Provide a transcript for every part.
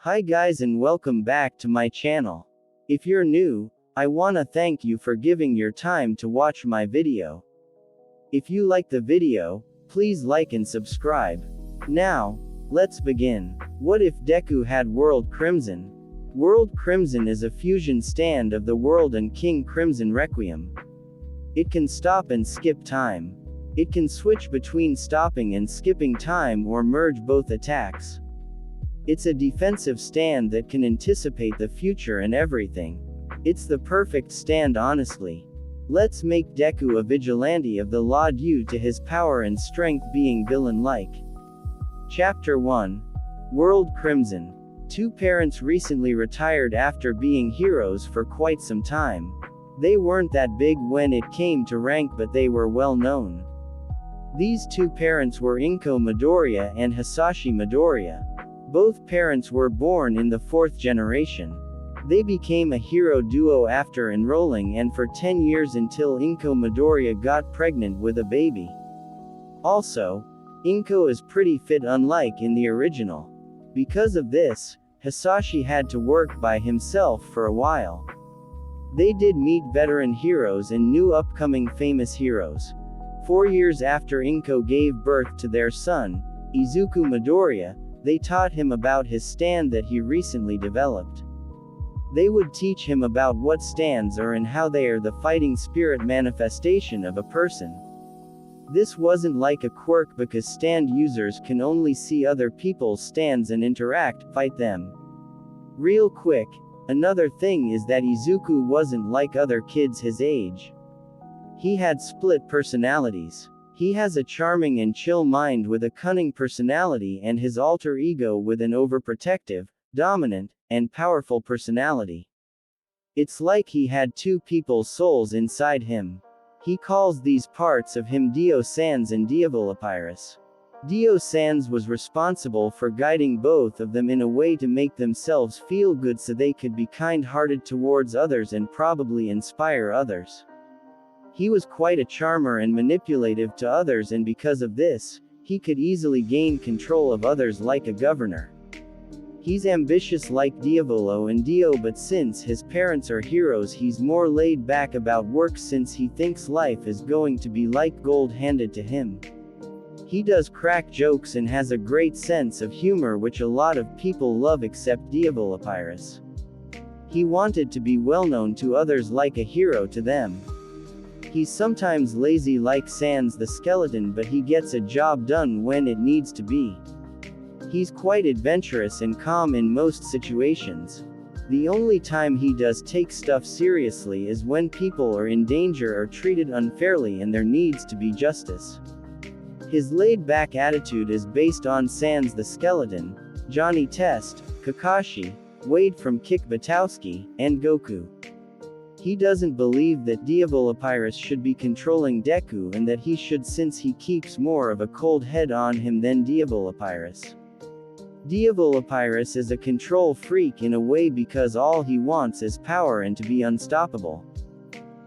Hi guys and welcome back to my channel. If you're new, I wanna thank you for giving your time to watch my video. If you like the video, please like and subscribe. Now, let's begin. What if Deku had World Crimson? World Crimson is a fusion stand of the World and King Crimson Requiem. It can stop and skip time. It can switch between stopping and skipping time or merge both attacks. It's a defensive stand that can anticipate the future and everything. It's the perfect stand honestly. Let's make Deku a vigilante of the law due to his power and strength being villain-like. Chapter 1. World Crimson. Two parents recently retired after being heroes for quite some time. They weren't that big when it came to rank, but they were well known. These two parents were Inko Midoriya and Hisashi Midoriya. Both parents were born in the fourth generation. They became a hero duo after enrolling and for 10 years until Inko Midoriya got pregnant with a baby. Also, Inko is pretty fit unlike in the original. Because of this, Hisashi had to work by himself for a while. They did meet veteran heroes and new upcoming famous heroes. 4 years after Inko gave birth to their son, Izuku Midoriya, they taught him about his stand that he recently developed. They would teach him about what stands are and how they are the fighting spirit manifestation of a person. This wasn't like a quirk because stand users can only see other people's stands and fight them. Real quick, another thing is that Izuku wasn't like other kids his age. He had split personalities. He has a charming and chill mind with a cunning personality and his alter ego with an overprotective, dominant, and powerful personality. It's like he had two people's souls inside him. He calls these parts of him Dio Sans and Diavolopyrus. Dio Sans was responsible for guiding both of them in a way to make themselves feel good so they could be kind-hearted towards others and probably inspire others. He was quite a charmer and manipulative to others, and because of this, he could easily gain control of others like a governor. He's ambitious like Diavolo and Dio, but since his parents are heroes he's more laid back about work since he thinks life is going to be like gold handed to him. He does crack jokes and has a great sense of humor which a lot of people love except Diavolopyrus. He wanted to be well known to others like a hero to them. He's sometimes lazy like Sans the skeleton, but he gets a job done when it needs to be. He's quite adventurous and calm in most situations. The only time he does take stuff seriously is when people are in danger or treated unfairly and there needs to be justice. His laid-back attitude is based on Sans the skeleton, Johnny Test, Kakashi, Wade from Kick Buttowski, and Goku. He doesn't believe that Diavolopyrus should be controlling Deku and that he should, since he keeps more of a cold head on him than Diavolopyrus. Diavolopyrus is a control freak in a way because all he wants is power and to be unstoppable.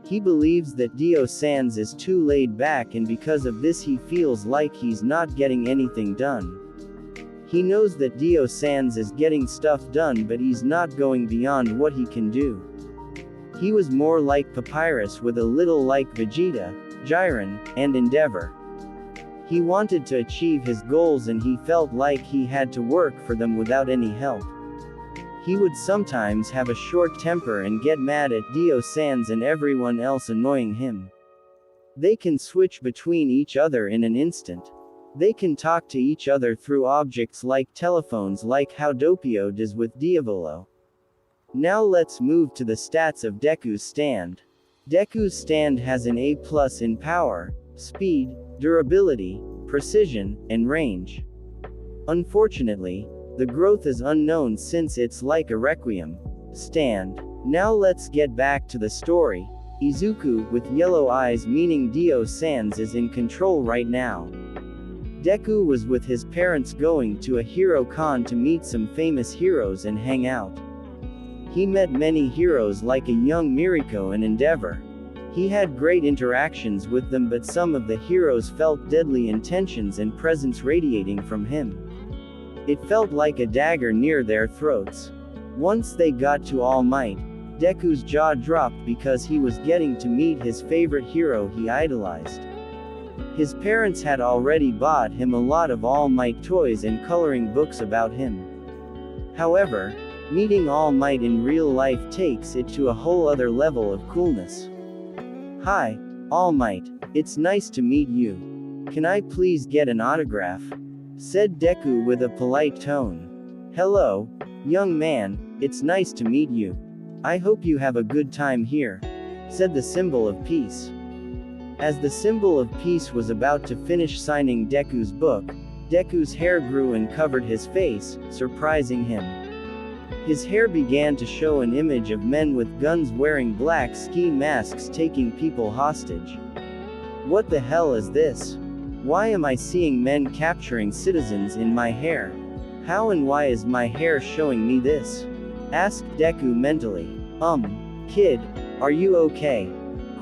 He believes that Dio Sans is too laid back, and because of this he feels like he's not getting anything done. He knows that Dio Sans is getting stuff done, but he's not going beyond what he can do. He was more like Papyrus with a little like Vegeta, Jiren, and Endeavor. He wanted to achieve his goals and he felt like he had to work for them without any help. He would sometimes have a short temper and get mad at Dio Sans and everyone else annoying him. They can switch between each other in an instant. They can talk to each other through objects like telephones, like how Doppio does with Diavolo. Now let's move to the stats of Deku's stand. Deku's stand has an A+ in power, speed, durability, precision, and range. Unfortunately, the growth is unknown since it's like a Requiem stand. Now let's get back to the story. Izuku, with yellow eyes meaning Dio Sans, is in control right now. Deku was with his parents going to a hero con to meet some famous heroes and hang out. He met many heroes like a young Miriko and Endeavor. He had great interactions with them, but some of the heroes felt deadly intentions and presence radiating from him. It felt like a dagger near their throats. Once they got to All Might, Deku's jaw dropped because he was getting to meet his favorite hero he idolized. His parents had already bought him a lot of All Might toys and coloring books about him. However, meeting All Might in real life takes it to a whole other level of coolness. "Hi, All Might, it's nice to meet you. Can I please get an autograph?" said Deku with a polite tone. "Hello, young man, it's nice to meet you. I hope you have a good time here," said the symbol of peace. As the symbol of peace was about to finish signing Deku's book, Deku's hair grew and covered his face, surprising him. His hair began to show an image of men with guns wearing black ski masks taking people hostage. "What the hell is this? Why am I seeing men capturing citizens in my hair? How and why is my hair showing me this?" asked Deku mentally. Kid, are you okay?"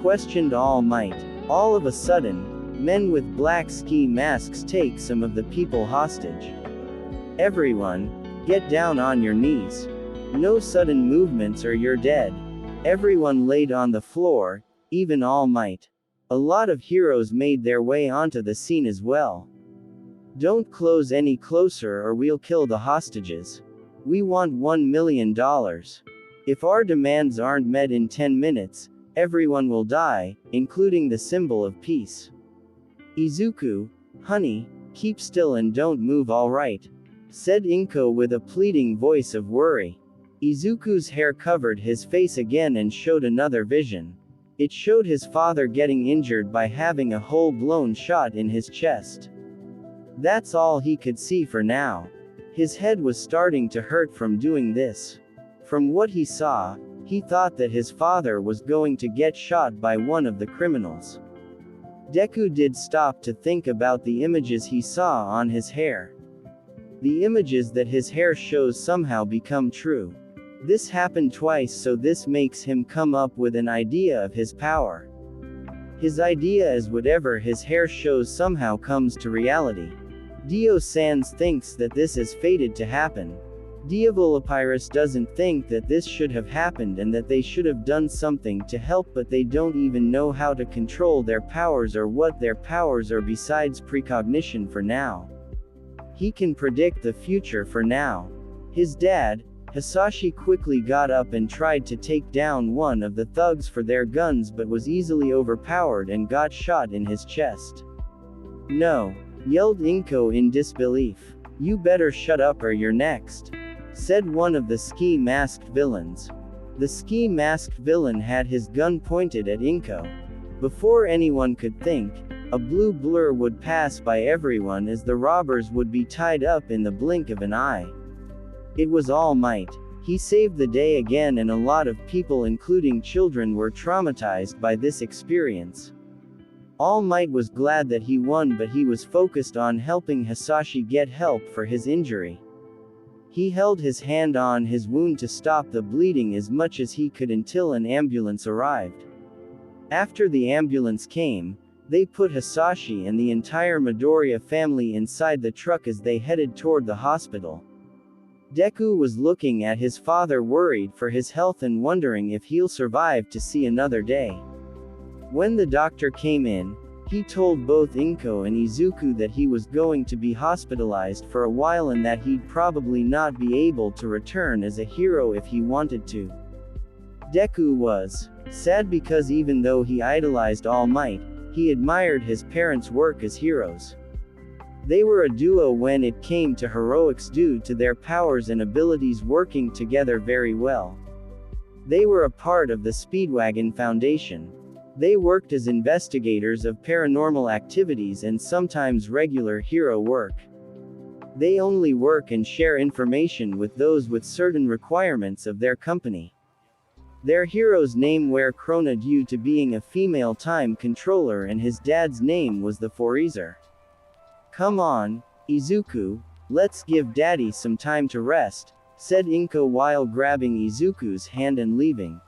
questioned All Might. All of a sudden, men with black ski masks take some of the people hostage. "Everyone, get down on your knees. No sudden movements or you're dead." Everyone laid on the floor, even All Might. A lot of heroes made their way onto the scene as well. "Don't close any closer or we'll kill the hostages. We want $1 million. If our demands aren't met in 10 minutes, everyone will die, including the symbol of peace." "Izuku, honey, keep still and don't move, alright?" said Inko with a pleading voice of worry. Izuku's hair covered his face again and showed another vision. It showed his father getting injured by having a hole-blown shot in his chest. That's all he could see for now. His head was starting to hurt from doing this. From what he saw, he thought that his father was going to get shot by one of the criminals. Deku did stop to think about the images he saw on his hair. The images that his hair shows somehow become true. This happened twice, so this makes him come up with an idea of his power. His idea is whatever his hair shows somehow comes to reality. Dio Sans thinks that this is fated to happen. Diavolopyrus doesn't think that this should have happened and that they should have done something to help, but they don't even know how to control their powers or what their powers are besides precognition for now. He can predict the future for now. His dad, Hisashi, quickly got up and tried to take down one of the thugs for their guns but was easily overpowered and got shot in his chest. "No!" yelled Inko in disbelief. "You better shut up or you're next," said one of the ski-masked villains. The ski-masked villain had his gun pointed at Inko. Before anyone could think, a blue blur would pass by everyone as the robbers would be tied up in the blink of an eye. It was All Might. He saved the day again, and a lot of people including children were traumatized by this experience. All Might was glad that he won, but he was focused on helping Hisashi get help for his injury. He held his hand on his wound to stop the bleeding as much as he could until an ambulance arrived. After the ambulance came, they put Hisashi and the entire Midoriya family inside the truck as they headed toward the hospital. Deku was looking at his father, worried for his health and wondering if he'll survive to see another day. When the doctor came in, he told both Inko and Izuku that he was going to be hospitalized for a while and that he'd probably not be able to return as a hero if he wanted to. Deku was sad because even though he idolized All Might, he admired his parents' work as heroes. They were a duo when it came to heroics due to their powers and abilities working together very well. They were a part of the Speedwagon Foundation. They worked as investigators of paranormal activities and sometimes regular hero work. They only work and share information with those with certain requirements of their company. Their hero's name were Krona due to being a female time controller, and his dad's name was the Forezer. "Come on, Izuku, let's give daddy some time to rest," said Inko while grabbing Izuku's hand and leaving.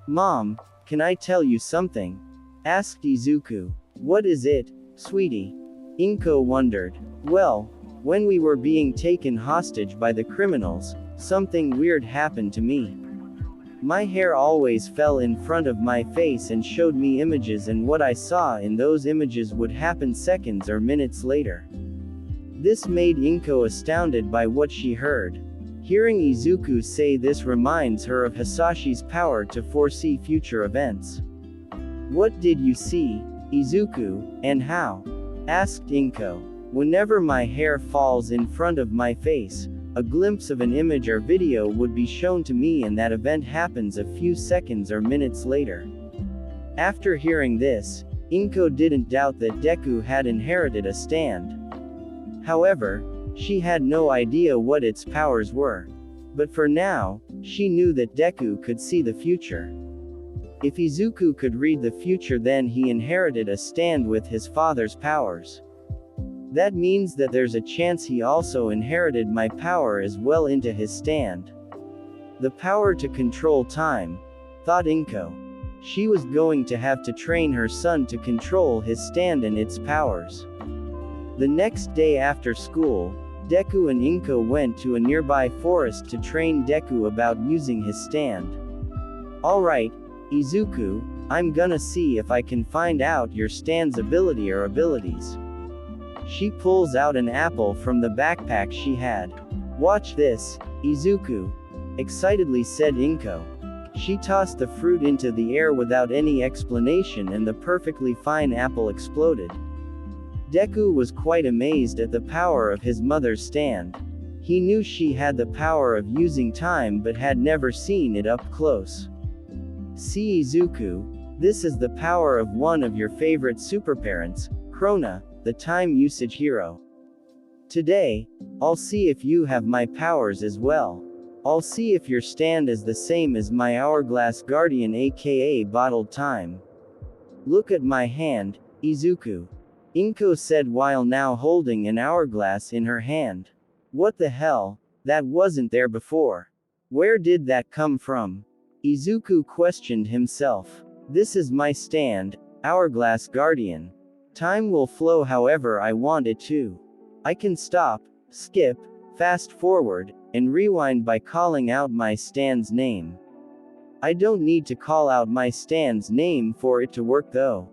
"Mom, can I tell you something?" asked Izuku. "What is it, sweetie?" Inko wondered. "Well, When we were being taken hostage by the criminals, something weird happened to me. My hair always fell in front of my face and showed me images, and what I saw in those images would happen seconds or minutes later. This made Inko astounded by what she heard. Hearing Izuku say this reminds her of Hisashi's power to foresee future events. "What did you see, Izuku, and how?" asked Inko. "Whenever my hair falls in front of my face, a glimpse of an image or video would be shown to me, and that event happens a few seconds or minutes later." After hearing this, Inko didn't doubt that Deku had inherited a stand. However, she had no idea what its powers were. But for now, she knew that Deku could see the future. If Izuku could read the future, then he inherited a stand with his father's powers. That means that there's a chance he also inherited my power as well into his stand. The power to control time, thought Inko. She was going to have to train her son to control his stand and its powers. The next day after school, Deku and Inko went to a nearby forest to train Deku about using his stand. "Alright, Izuku, I'm gonna see if I can find out your stand's ability or abilities." She pulls out an apple from the backpack she had. "Watch this, Izuku," excitedly said Inko. She tossed the fruit into the air without any explanation, and the perfectly fine apple exploded. Deku was quite amazed at the power of his mother's stand. He knew she had the power of using time but had never seen it up close. "See, Izuku, this is the power of one of your favorite superparents, Krona, the time usage hero. Today, I'll see if you have my powers as well. I'll see if your stand is the same as my hourglass guardian, aka bottled time. Look at my hand, Izuku," Inko said while now holding an hourglass in her hand. "What the hell? That wasn't there before. Where did that come from?" Izuku questioned himself. "This is my stand, Hourglass Guardian. Time will flow however I want it to. I can stop, skip, fast forward, and rewind by calling out my stand's name. I don't need to call out my stand's name for it to work though.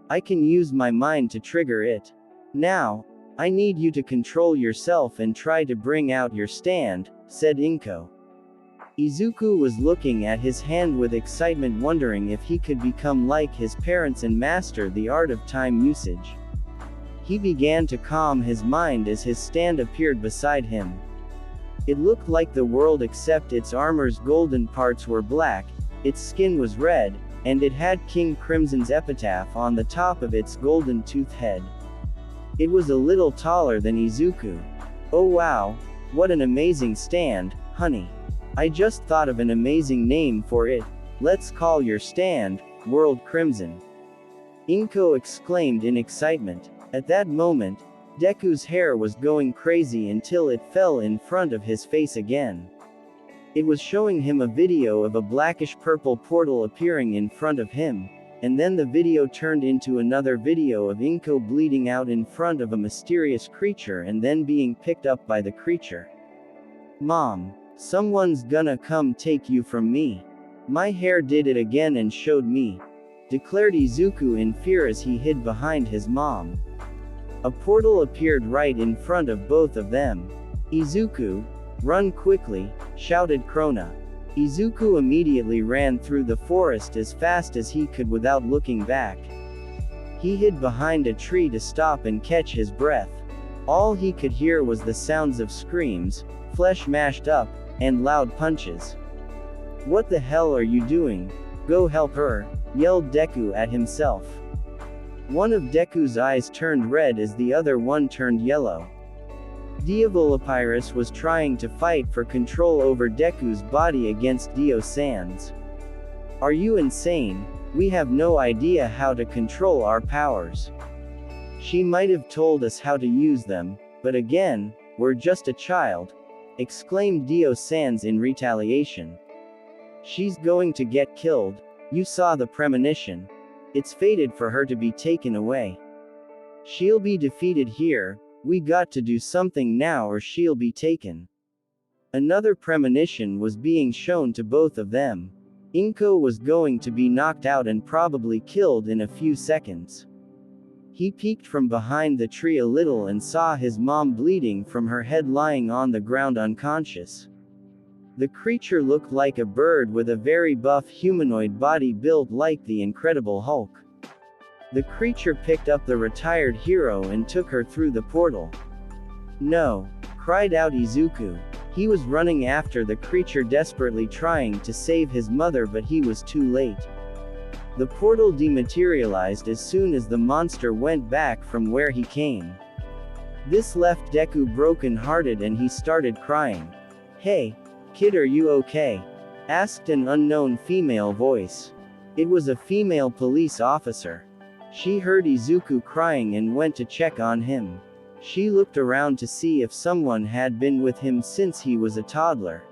I can use my mind to trigger it. Now, I need you to control yourself and try to bring out your stand," said Inko. Izuku was looking at his hand with excitement, wondering if he could become like his parents and master the art of time usage. He began to calm his mind as his stand appeared beside him. It looked like the world, except its armor's golden parts were black, its skin was red, and it had King Crimson's epitaph on the top of its golden tooth head. It was a little taller than Izuku. "Oh wow, what an amazing stand, honey. I just thought of an amazing name for it. Let's call your stand, World Crimson," Inko exclaimed in excitement. At that moment, Deku's hair was going crazy until it fell in front of his face again. It was showing him a video of a blackish-purple portal appearing in front of him, and then the video turned into another video of Inko bleeding out in front of a mysterious creature and then being picked up by the creature. "Mom, someone's gonna come take you from me. My hair did it again and showed me," declared Izuku in fear as he hid behind his mom. A portal appeared right in front of both of them. "Izuku, run quickly," shouted Krona. Izuku immediately ran through the forest as fast as he could without looking back. He hid behind a tree to stop and catch his breath. All he could hear was the sounds of screams, flesh mashed up, and loud punches. "What the hell are you doing? Go help her," yelled Deku at himself. One of Deku's eyes turned red as the other one turned yellow. Diavolopyrus was trying to fight for control over Deku's body against Dio-san's. "Are you insane? We have no idea how to control our powers. She might have told us how to use them, but again, we're just a child," exclaimed Dio-san's in retaliation. "She's going to get killed. You saw the premonition. It's fated for her to be taken away. She'll be defeated here, We got to do something now or she'll be taken. Another premonition was being shown to both of them. Inko was going to be knocked out and probably killed in a few seconds. He peeked from behind the tree a little and saw his mom bleeding from her head lying on the ground unconscious. The creature looked like a bird with a very buff humanoid body built like the Incredible Hulk. The creature picked up the retired hero and took her through the portal. No! Cried out Izuku. He was running after the creature desperately trying to save his mother, but he was too late. The portal dematerialized as soon as the monster went back from where he came. This left Deku broken-hearted and he started crying. "Hey, kid, are you okay?" asked an unknown female voice. It was a female police officer. She heard Izuku crying and went to check on him. She looked around to see if someone had been with him since he was a toddler.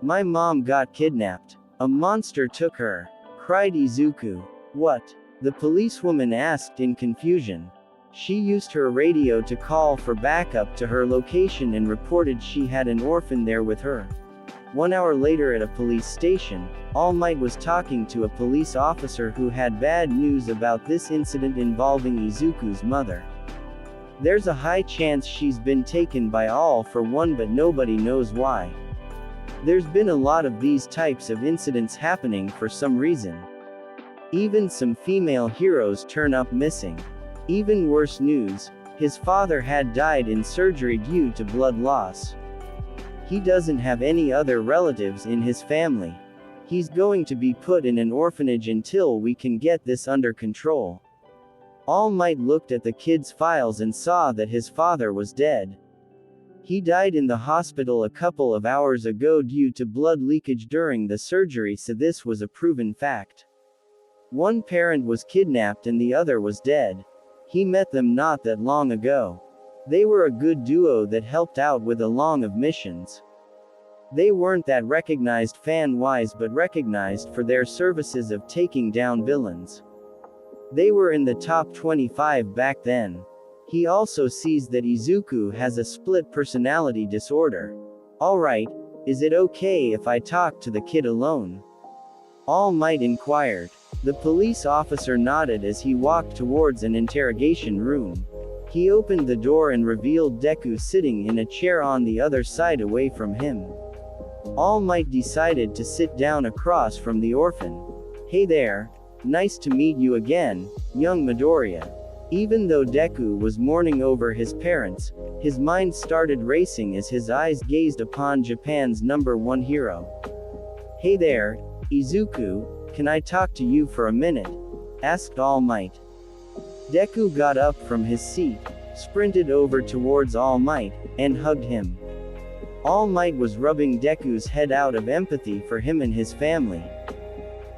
"My mom got kidnapped. A monster took her," cried Izuku. "What?" the policewoman asked in confusion. She used her radio to call for backup to her location and reported she had an orphan there with her. 1 hour later at a police station, All Might was talking to a police officer who had bad news about this incident involving Izuku's mother. There's a high chance she's been taken by All for One, but nobody knows why. There's been a lot of these types of incidents happening for some reason. Even some female heroes turn up missing. Even worse news, his father had died in surgery due to blood loss. He doesn't have any other relatives in his family. He's going to be put in an orphanage until we can get this under control. All Might looked at the kid's files and saw that his father was dead. He died in the hospital a couple of hours ago due to blood leakage during the surgery, so this was a proven fact. One parent was kidnapped and the other was dead. He met them not that long ago. They were a good duo that helped out with a long of missions. They weren't that recognized fan-wise, but recognized for their services of taking down villains. They were in the top 25 back then. He also sees that Izuku has a split personality disorder. "Alright, is it okay if I talk to the kid alone?" All Might inquired. The police officer nodded as he walked towards an interrogation room. He opened the door and revealed Deku sitting in a chair on the other side away from him. All Might decided to sit down across from the orphan. "Hey there. Nice to meet you again, young Midoriya." Even though Deku was mourning over his parents, his mind started racing as his eyes gazed upon Japan's #1 hero. "Hey there, Izuku, can I talk to you for a minute?" asked All Might. Deku got up from his seat, sprinted over towards All Might, and hugged him. All Might was rubbing Deku's head out of empathy for him and his family.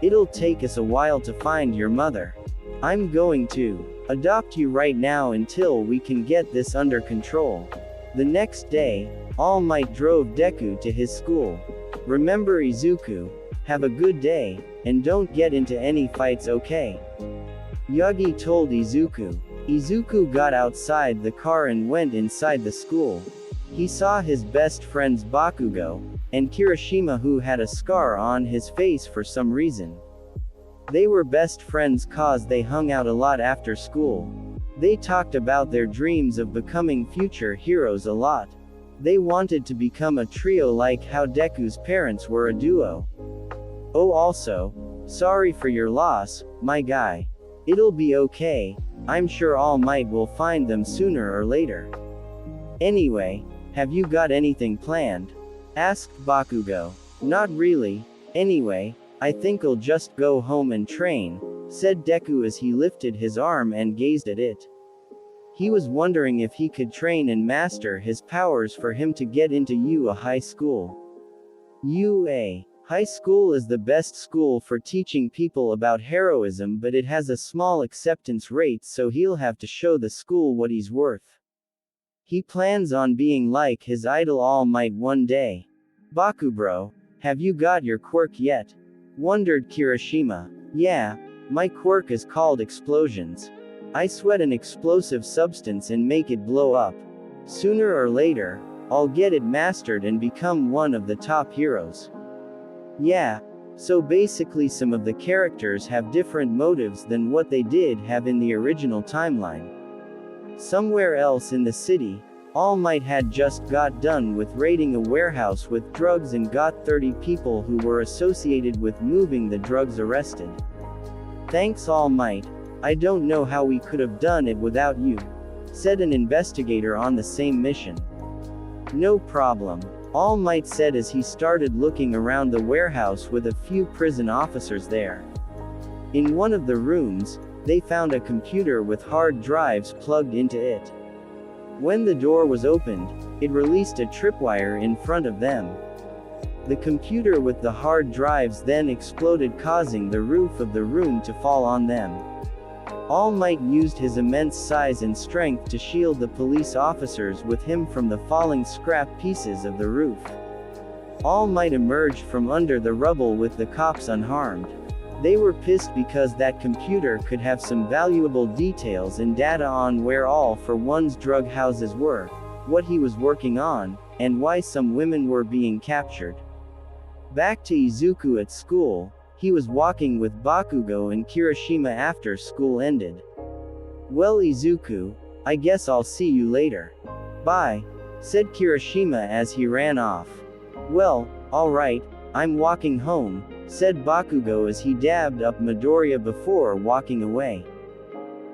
"It'll take us a while to find your mother. I'm going to adopt you right now until we can get this under control." The next day, All Might drove Deku to his school. "Remember, Izuku, have a good day, and don't get into any fights, okay?" Yagi told Izuku. Izuku got outside the car and went inside the school. He saw his best friends Bakugo and Kirishima, who had a scar on his face for some reason. They were best friends cause they hung out a lot after school. They talked about their dreams of becoming future heroes a lot. They wanted to become a trio like how Deku's parents were a duo. "Oh, also, sorry for your loss, my guy. It'll be okay, I'm sure All Might will find them sooner or later. Anyway, have you got anything planned?" asked Bakugo. "Not really. Anyway, I think I'll just go home and train," said Deku as he lifted his arm and gazed at it. He was wondering if he could train and master his powers for him to get into UA High School. UA High School is the best school for teaching people about heroism, but it has a small acceptance rate, so he'll have to show the school what he's worth. He plans on being like his idol All Might one day. "Bakubro, have you got your quirk yet?" wondered Kirishima. "Yeah, my quirk is called Explosions. I sweat an explosive substance and make it blow up. Sooner or later, I'll get it mastered and become one of the top heroes. Yeah. So basically some of the characters have different motives than what they did have in the original timeline. Somewhere else in the city, All Might had just got done with raiding a warehouse with drugs and got 30 people who were associated with moving the drugs arrested. Thanks All Might, I don't know how we could have done it without you, said an investigator on the same mission. No problem, All Might said as he started looking around the warehouse with a few prison officers there. In one of the rooms, they found a computer with hard drives plugged into it. When the door was opened, it released a tripwire in front of them. The computer with the hard drives then exploded, causing the roof of the room to fall on them. All Might used his immense size and strength to shield the police officers with him from the falling scrap pieces of the roof. All Might emerged from under the rubble with the cops unharmed. They were pissed because that computer could have some valuable details and data on where All for One's drug houses were, what he was working on, and why some women were being captured. Back to Izuku at school, he was walking with Bakugo and Kirishima after school ended. Well Izuku, I guess I'll see you later. Bye, said Kirishima as he ran off. Well, alright, I'm walking home, said Bakugo as he dabbed up Midoriya before walking away.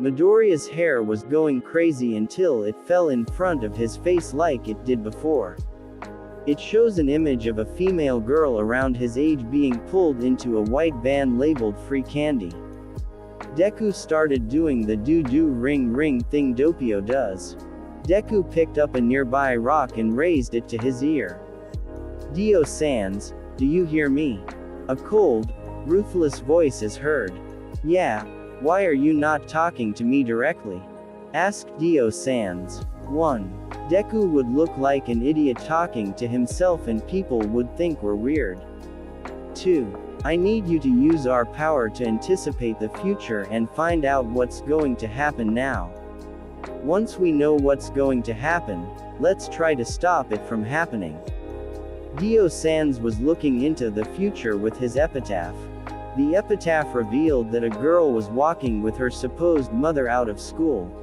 Midoriya's hair was going crazy until it fell in front of his face like it did before. It shows an image of a female girl around his age being pulled into a white van labeled free candy. Deku started doing the do-do ring thing Doppio does. Deku picked up a nearby rock and raised it to his ear. Dio-sans, do you hear me? A cold, ruthless voice is heard. Yeah, why are you not talking to me directly? Asked Dio-sans. 1. Deku would look like an idiot talking to himself and people would think we're weird. 2. I need you to use our power to anticipate the future and find out what's going to happen now. Once we know what's going to happen, let's try to stop it from happening. Dio-sans was looking into the future with his epitaph. The epitaph revealed that a girl was walking with her supposed mother out of school.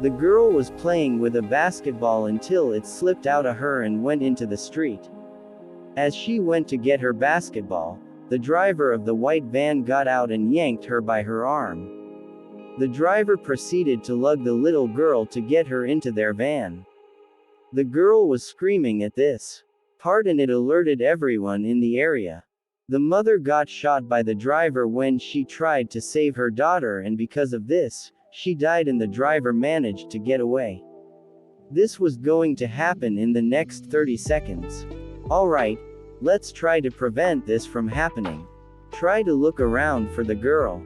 The girl was playing with a basketball until it slipped out of her and went into the street. As she went to get her basketball, the driver of the white van got out and yanked her by her arm. The driver proceeded to lug the little girl to get her into their van. The girl was screaming at this part and it alerted everyone in the area. The mother got shot by the driver when she tried to save her daughter, and because of this, she died and the driver managed to get away. This was going to happen in the next 30 seconds. Alright, let's try to prevent this from happening. Try to look around for the girl.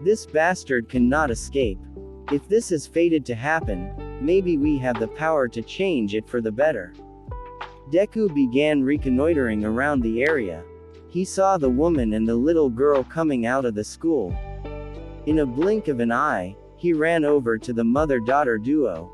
This bastard cannot escape. If this is fated to happen, maybe we have the power to change it for the better. Deku began reconnoitering around the area. He saw the woman and the little girl coming out of the school. In a blink of an eye, he ran over to the mother-daughter duo.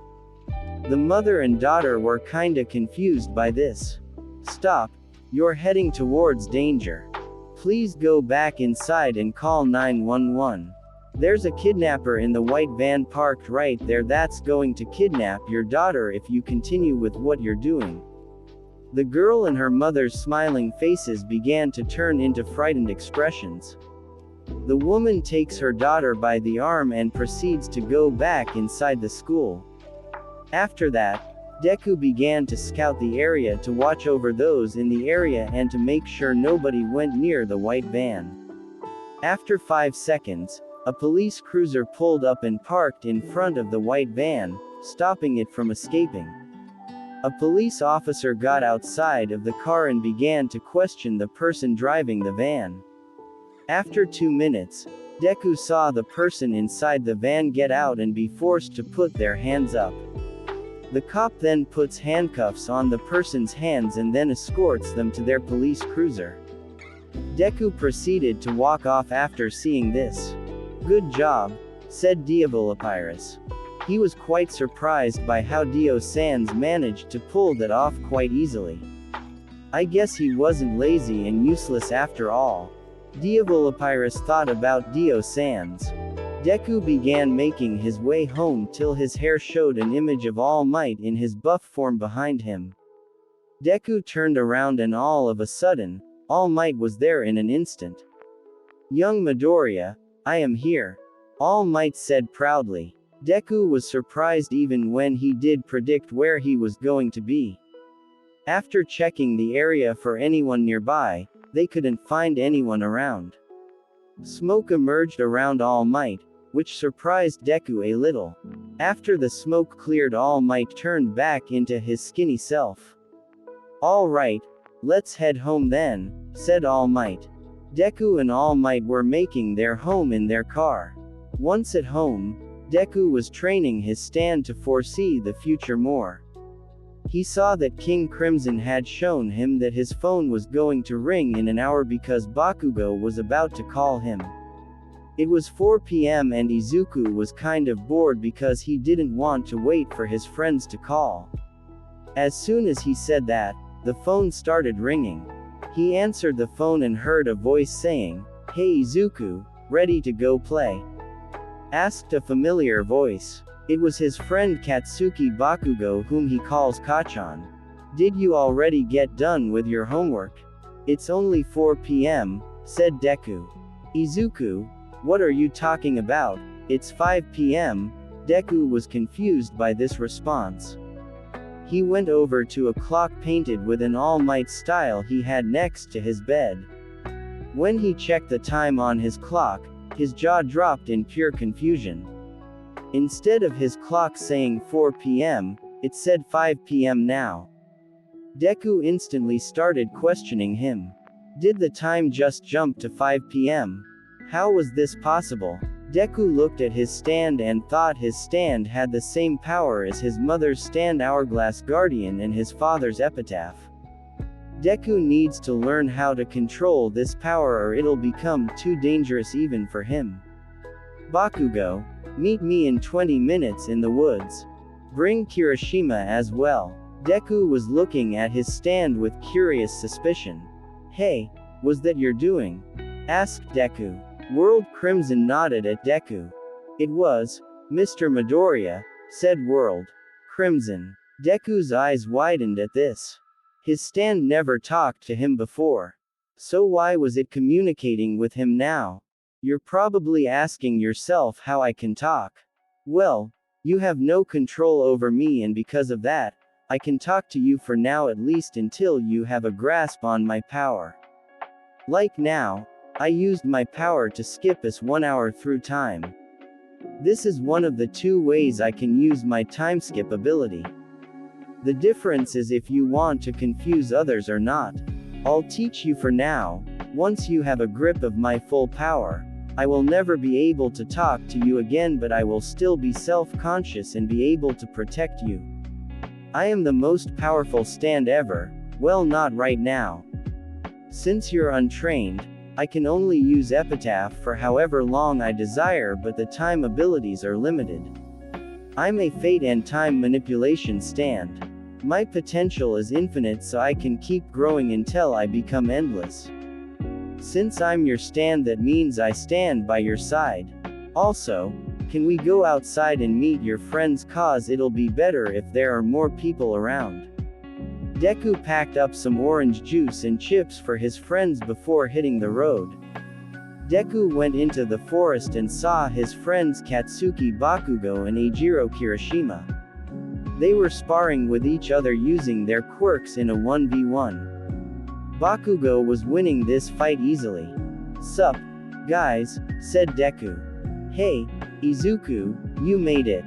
The mother and daughter were kinda confused by this. Stop, you're heading towards danger. Please go back inside and call 911. There's a kidnapper in the white van parked right there that's going to kidnap your daughter if you continue with what you're doing. The girl and her mother's smiling faces began to turn into frightened expressions. The woman takes her daughter by the arm and proceeds to go back inside the school. After that, Deku began to scout the area to watch over those in the area and to make sure nobody went near the white van. After 5 seconds, a police cruiser pulled up and parked in front of the white van, stopping it from escaping. A police officer got outside of the car and began to question the person driving the van. After 2 minutes, Deku saw the person inside the van get out and be forced to put their hands up. The cop then puts handcuffs on the person's hands and then escorts them to their police cruiser. Deku proceeded to walk off after seeing this. Good job, said Diavolopyrus. He was quite surprised by how Dio-sans managed to pull that off quite easily. I guess he wasn't lazy and useless after all. Diavolopyrus thought about Dio-sans. Deku began making his way home till his hair showed an image of All Might in his buff form behind him. Deku turned around and all of a sudden, All Might was there in an instant. "Young Midoriya, I am here," All Might said proudly. Deku was surprised even when he did predict where he was going to be. After checking the area for anyone nearby, they couldn't find anyone around. Smoke emerged around All Might, which surprised Deku a little. After the smoke cleared, All Might turned back into his skinny self. "All right, let's head home then," said All Might. Deku and All Might were making their home in their car. Once at home, Deku was training his stand to foresee the future more. He saw that King Crimson had shown him that his phone was going to ring in an hour because Bakugo was about to call him. It was 4 p.m. and Izuku was kind of bored because he didn't want to wait for his friends to call. As soon as he said that, the phone started ringing. He answered the phone and heard a voice saying, "Hey Izuku, ready to go play?" Asked a familiar voice. It was his friend Katsuki Bakugo, whom he calls Kachan. "Did you already get done with your homework?" "It's only 4 p.m., said Deku. "Izuku, what are you talking about? It's 5 p.m., Deku was confused by this response. He went over to a clock painted with an All Might style he had next to his bed. When he checked the time on his clock, his jaw dropped in pure confusion. Instead of his clock saying 4 p.m., it said 5 p.m. now. Deku instantly started questioning him. Did the time just jump to 5 p.m.? How was this possible? Deku looked at his stand and thought his stand had the same power as his mother's stand Hourglass Guardian and his father's epitaph. Deku needs to learn how to control this power or it'll become too dangerous even for him. "Bakugo, meet me in 20 minutes in the woods. Bring Kirishima as well." Deku was looking at his stand with curious suspicion. "Hey, was that you're doing?" asked Deku. World Crimson nodded at Deku. "It was, Mr. Midoriya," said World Crimson. Deku's eyes widened at this. His stand never talked to him before. So why was it communicating with him now? You're probably asking yourself how I can talk. Well, you have no control over me, and because of that, I can talk to you for now, at least until you have a grasp on my power. Like now, I used my power to skip us 1 hour through time. This is one of the 2 ways I can use my time skip ability. The difference is if you want to confuse others or not. I'll teach you for now. Once you have a grip of my full power, I will never be able to talk to you again, but I will still be self-conscious and be able to protect you. I am the most powerful stand ever. Well, not right now. Since you're untrained, I can only use Epitaph for however long I desire, but the time abilities are limited. I'm a fate and time manipulation stand. My potential is infinite, so I can keep growing until I become endless. Since I'm your stand, that means I stand by your side. Also, can we go outside and meet your friends, cause it'll be better if there are more people around. Deku packed up some orange juice and chips for his friends before hitting the road. Deku went into the forest and saw his friends Katsuki Bakugo and Eijiro Kirishima. They were sparring with each other using their quirks in a 1v1. Bakugo was winning this fight easily. "Sup, guys," said Deku. "Hey, Izuku, you made it."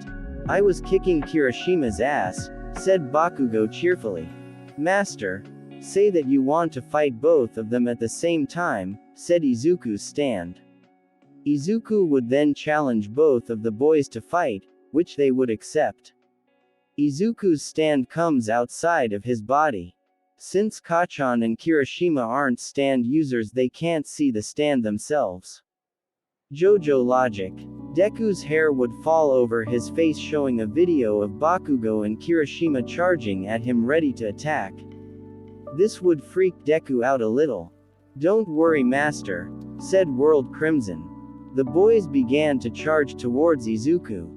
"I was kicking Kirishima's ass," said Bakugo cheerfully. "Master, say that you want to fight both of them at the same time," said Izuku's stand. Izuku would then challenge both of the boys to fight, which they would accept. Izuku's stand comes outside of his body. Since Kachan and Kirishima aren't stand users, they can't see the stand themselves. JoJo logic. Deku's hair would fall over his face, showing a video of Bakugo and Kirishima charging at him ready to attack. This would freak Deku out a little. "Don't worry, Master," said World Crimson. The boys began to charge towards Izuku.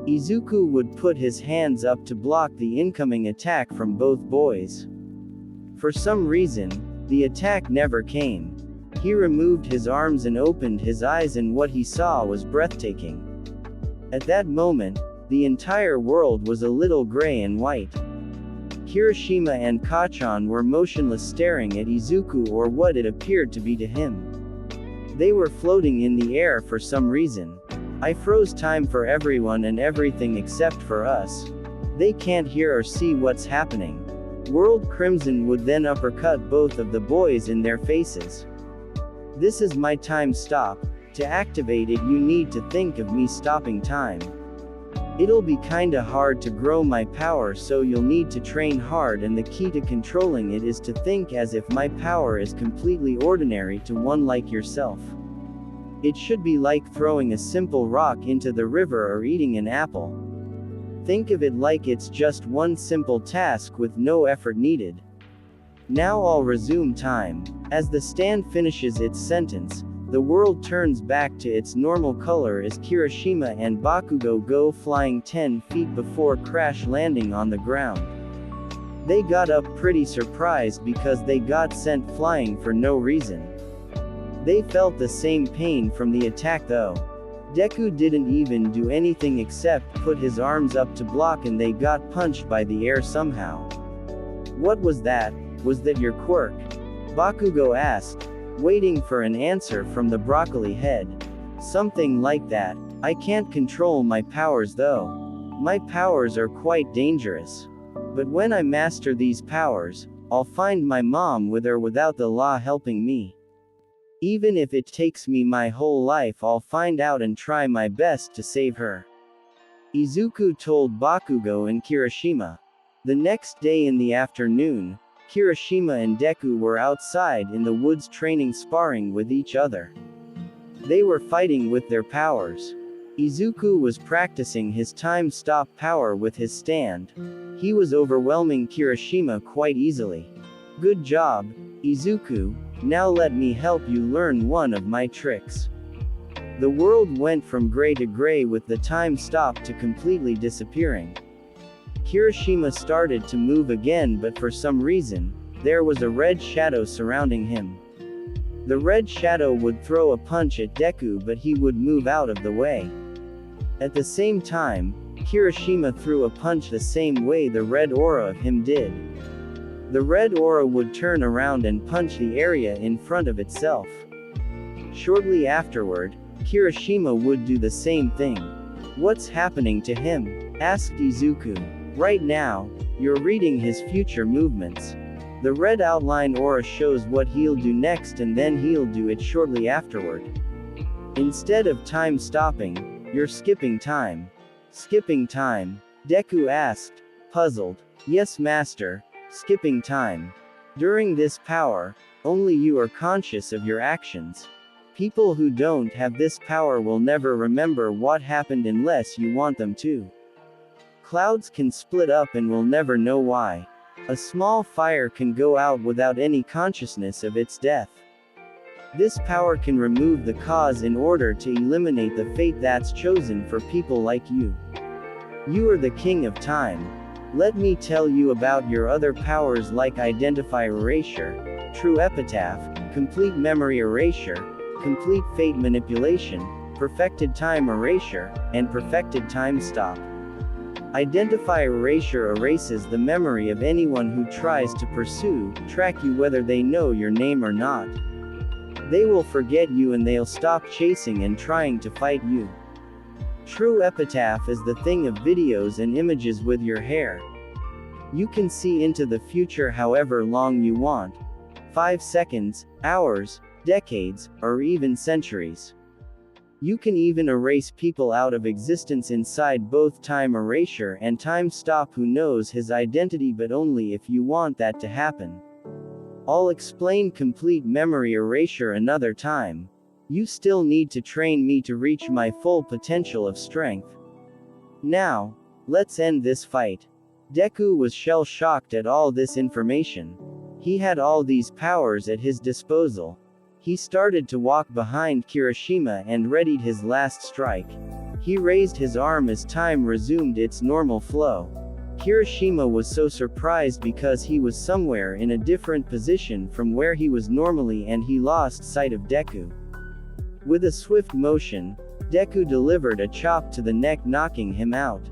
Izuku would put his hands up to block the incoming attack from both boys. For some reason, the attack never came. He removed his arms and opened his eyes, and what he saw was breathtaking. At that moment, the entire world was a little gray and white. Kirishima and Kacchan were motionless, staring at Izuku, or what it appeared to be to him. They were floating in the air for some reason. "I froze time for everyone and everything except for us. They can't hear or see what's happening." World Crimson would then uppercut both of the boys in their faces. "This is my time stop. To activate it, you need to think of me stopping time. It'll be kinda hard to grow my power, so you'll need to train hard, and the key to controlling it is to think as if my power is completely ordinary to one like yourself. It should be like throwing a simple rock into the river or eating an apple. Think of it like it's just one simple task with no effort needed. Now I'll resume time." As the stand finishes its sentence, the world turns back to its normal color as Kirishima and Bakugo go flying 10 feet before crash landing on the ground. They got up pretty surprised because they got sent flying for no reason. They felt the same pain from the attack though. Deku didn't even do anything except put his arms up to block, and they got punched by the air somehow. "What was that? Was that your quirk?" Bakugo asked, waiting for an answer from the broccoli head. "Something like that. I can't control my powers though. My powers are quite dangerous. But when I master these powers, I'll find my mom with or without the law helping me. Even if it takes me my whole life, I'll find out and try my best to save her," Izuku told Bakugo and Kirishima. The next day in the afternoon, Kirishima and Deku were outside in the woods training, sparring with each other. They were fighting with their powers. Izuku was practicing his time stop power with his stand. He was overwhelming Kirishima quite easily. "Good job, Izuku. Now let me help you learn one of my tricks." The world went from gray to gray with the time stop to completely disappearing. Kirishima started to move again, but for some reason, there was a red shadow surrounding him. The red shadow would throw a punch at Deku, but he would move out of the way. At the same time, Kirishima threw a punch the same way the red aura of him did. The red aura would turn around and punch the area in front of itself. Shortly afterward, Kirishima would do the same thing. "What's happening to him?" asked Izuku. "Right now, you're reading his future movements. The red outline aura shows what he'll do next, and then he'll do it shortly afterward. Instead of time stopping, you're skipping time." "Skipping time?" Deku asked, puzzled. "Yes, Master, skipping time. During this power, only you are conscious of your actions. People who don't have this power will never remember what happened unless you want them to. Clouds can split up and will never know why. A small fire can go out without any consciousness of its death. This power can remove the cause in order to eliminate the fate that's chosen for people like you. You are the king of time. Let me tell you about your other powers like Identify Erasure, True Epitaph, Complete Memory Erasure, Complete Fate Manipulation, Perfected Time Erasure, and Perfected Time Stop. Identify Erasure erases the memory of anyone who tries to pursue, track you whether they know your name or not. They will forget you and they'll stop chasing and trying to fight you. True Epitaph is the thing of videos and images with your hair. You can see into the future however long you want. 5 seconds, hours, decades, or even centuries. You can even erase people out of existence inside both Time Erasure and Time Stop. Who knows his identity, but only if you want that to happen. I'll explain Complete Memory Erasure another time. You still need to train me to reach my full potential of strength. Now, let's end this fight. Deku was shell-shocked at all this information. He had all these powers at his disposal. He started to walk behind Kirishima and readied his last strike. He raised his arm as time resumed its normal flow. Kirishima was so surprised because he was somewhere in a different position from where he was normally, and he lost sight of Deku. With a swift motion, Deku delivered a chop to the neck, knocking him out.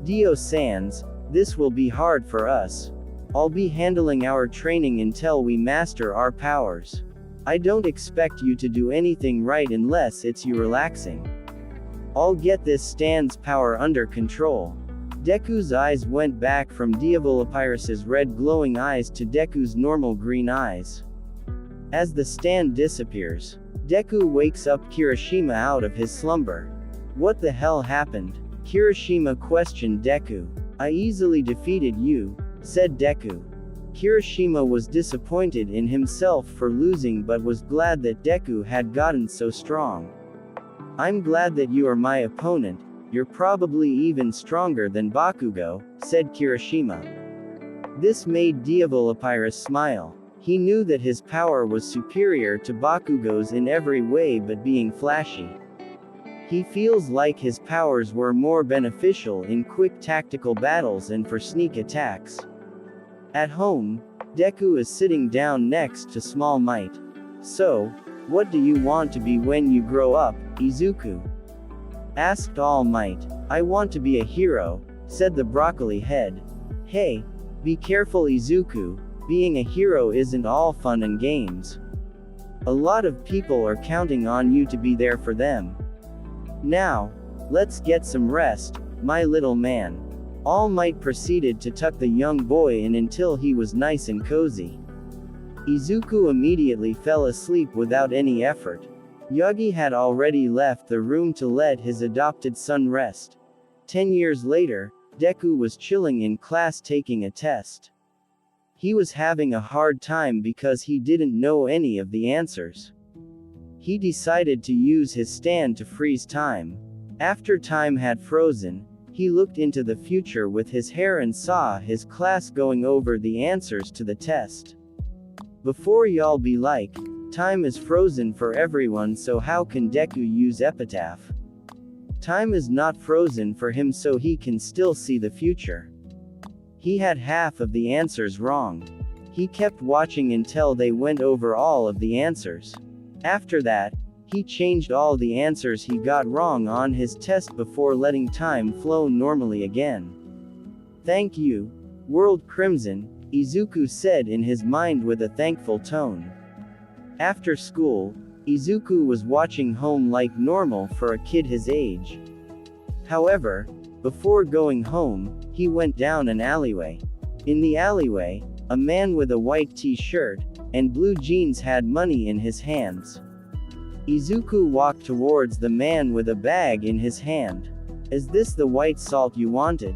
Dio-sans, this will be hard for us. I'll be handling our training until we master our powers. I don't expect you to do anything right unless it's you relaxing. I'll get this stand's power under control. Deku's eyes went back from Diavolopyrus's red glowing eyes to Deku's normal green eyes. As the stand disappears, Deku wakes up Kirishima out of his slumber. What the hell happened? Kirishima questioned Deku. I easily defeated you, said Deku. Kirishima was disappointed in himself for losing but was glad that Deku had gotten so strong. I'm glad that you are my opponent, you're probably even stronger than Bakugo, said Kirishima. This made Diavolopyrus smile. He knew that his power was superior to Bakugo's in every way but being flashy. He feels like his powers were more beneficial in quick tactical battles and for sneak attacks. At home, Deku is sitting down next to Small Might. So, what do you want to be when you grow up, Izuku? Asked All Might. I want to be a hero, said the broccoli head. Hey, be careful Izuku, being a hero isn't all fun and games. A lot of people are counting on you to be there for them. Now, let's get some rest, my little man. All Might proceeded to tuck the young boy in until he was nice and cozy. Izuku immediately fell asleep without any effort. Yagi had already left the room to let his adopted son rest. 10 years later, Deku was chilling in class taking a test. He was having a hard time because he didn't know any of the answers. He decided to use his stand to freeze time. After time had frozen, he looked into the future with his hair and saw his class going over the answers to the test. Before y'all be like, time is frozen for everyone, so how can Deku use epitaph? Time is not frozen for him, so he can still see the future. He had half of the answers wrong. He kept watching until they went over all of the answers. After that, he changed all the answers he got wrong on his test before letting time flow normally again. Thank you, World Crimson, Izuku said in his mind with a thankful tone. After school, Izuku was watching home like normal for a kid his age. However, before going home, he went down an alleyway. In the alleyway, a man with a white t-shirt and blue jeans had money in his hands. Izuku walked towards the man with a bag in his hand. Is this the white salt you wanted?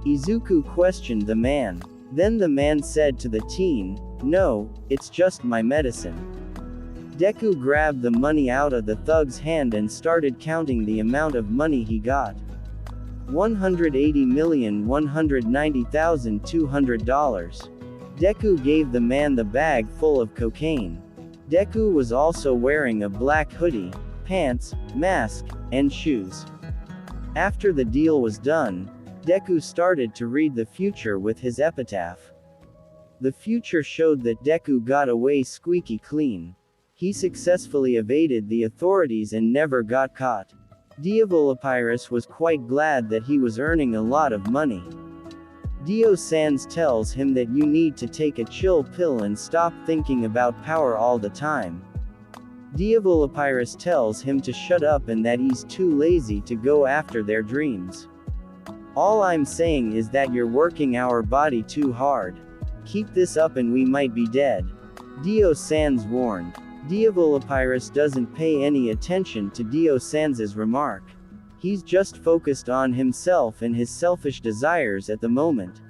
Izuku questioned the man. Then the man said to the teen, no, it's just my medicine. Deku grabbed the money out of the thug's hand and started counting the amount of money he got. $180,190,200. Deku gave the man the bag full of cocaine. Deku was also wearing a black hoodie, pants, mask, and shoes. After the deal was done, Deku started to read the future with his epitaph. The future showed that Deku got away squeaky clean. He successfully evaded the authorities and never got caught. Diavolopyrus was quite glad that he was earning a lot of money. Dio-sans tells him that you need to take a chill pill and stop thinking about power all the time. Diavolopyrus tells him to shut up and that he's too lazy to go after their dreams. All I'm saying is that you're working our body too hard. Keep this up and we might be dead. Dio-sans warned. Diavolopyrus doesn't pay any attention to Dio-sans's remark. He's just focused on himself and his selfish desires at the moment.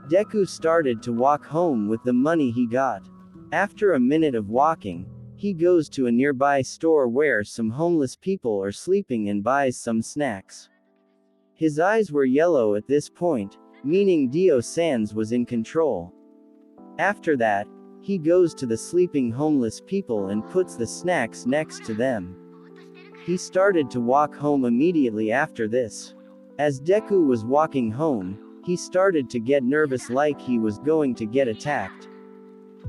Deku started to walk home with the money he got. After a minute of walking, He goes to a nearby store where some homeless people are sleeping and buys some snacks. His eyes were yellow at this point, meaning Dio Sans was in control. After that, he goes to the sleeping homeless people and puts the snacks next to them. He started to walk home immediately after this. As Deku was walking home, he started to get nervous like he was going to get attacked.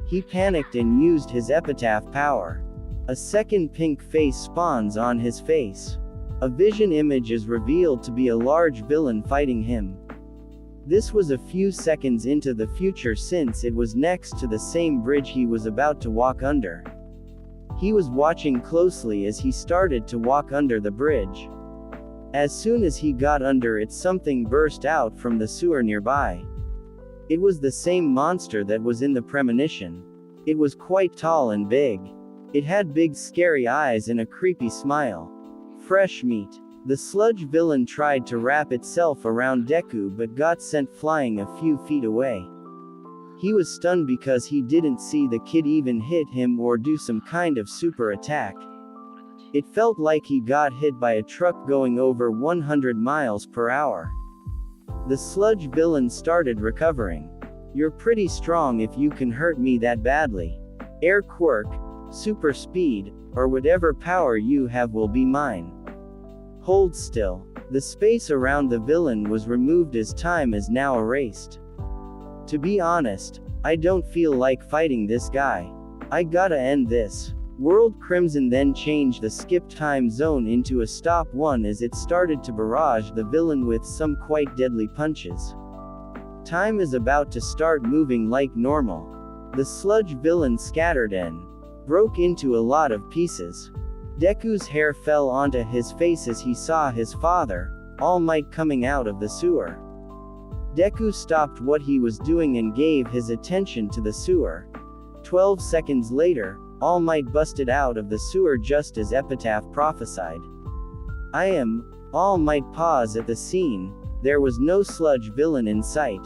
He panicked and used his epitaph power. A second pink face spawns on his face. A vision image is revealed to be a large villain fighting him. This was a few seconds into the future since it was next to the same bridge he was about to walk under. He was watching closely as he started to walk under the bridge. As soon as he got under it, something burst out from the sewer nearby. It was the same monster that was in the premonition. It was quite tall and big. It had big scary eyes and a creepy smile. Fresh meat. The sludge villain tried to wrap itself around Deku but got sent flying a few feet away. He was stunned because he didn't see the kid even hit him or do some kind of super attack. It felt like he got hit by a truck going over 100 miles per hour. The sludge villain started recovering. You're pretty strong if you can hurt me that badly. Air quirk, super speed, or whatever power you have will be mine. Hold still. The space around the villain was removed as time is now erased. To be honest, I don't feel like fighting this guy. I gotta end this. World Crimson then changed the skip time zone into a stop 1 as it started to barrage the villain with some quite deadly punches. Time is about to start moving like normal. The sludge villain scattered and broke into a lot of pieces. Deku's hair fell onto his face as he saw his father, All Might, coming out of the sewer. Deku stopped what he was doing and gave his attention to the sewer. 12 seconds later, All Might busted out of the sewer just as Epitaph prophesied. I am All Might. Pause at the scene. There was no sludge villain in sight.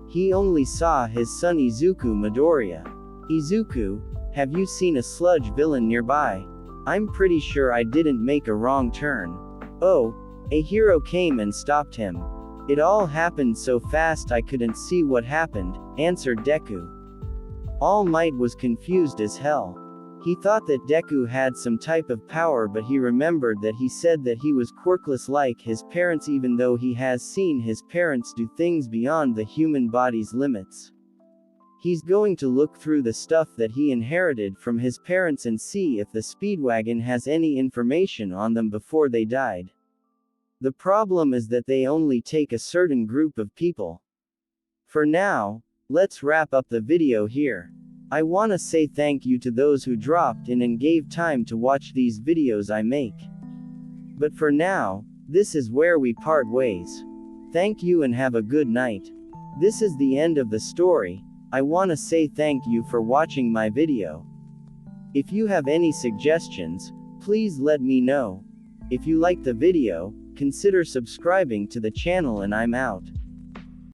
He only saw his son Izuku Midoriya. Izuku, have you seen a sludge villain nearby? I'm pretty sure I didn't make a wrong turn. Oh, a hero came and stopped him. It all happened so fast I couldn't see what happened, answered Deku. All Might was confused as hell. He thought that Deku had some type of power, but he remembered that he said that he was quirkless like his parents, even though he has seen his parents do things beyond the human body's limits. He's going to look through the stuff that he inherited from his parents and see if the Speedwagon has any information on them before they died. The problem is that they only take a certain group of people. For now, let's wrap up the video here. I wanna say thank you to those who dropped in and gave time to watch these videos I make. But for now, this is where we part ways. Thank you and have a good night. This is the end of the story. I wanna say thank you for watching my video. If you have any suggestions, please let me know. If you like the video, consider subscribing to the channel and I'm out.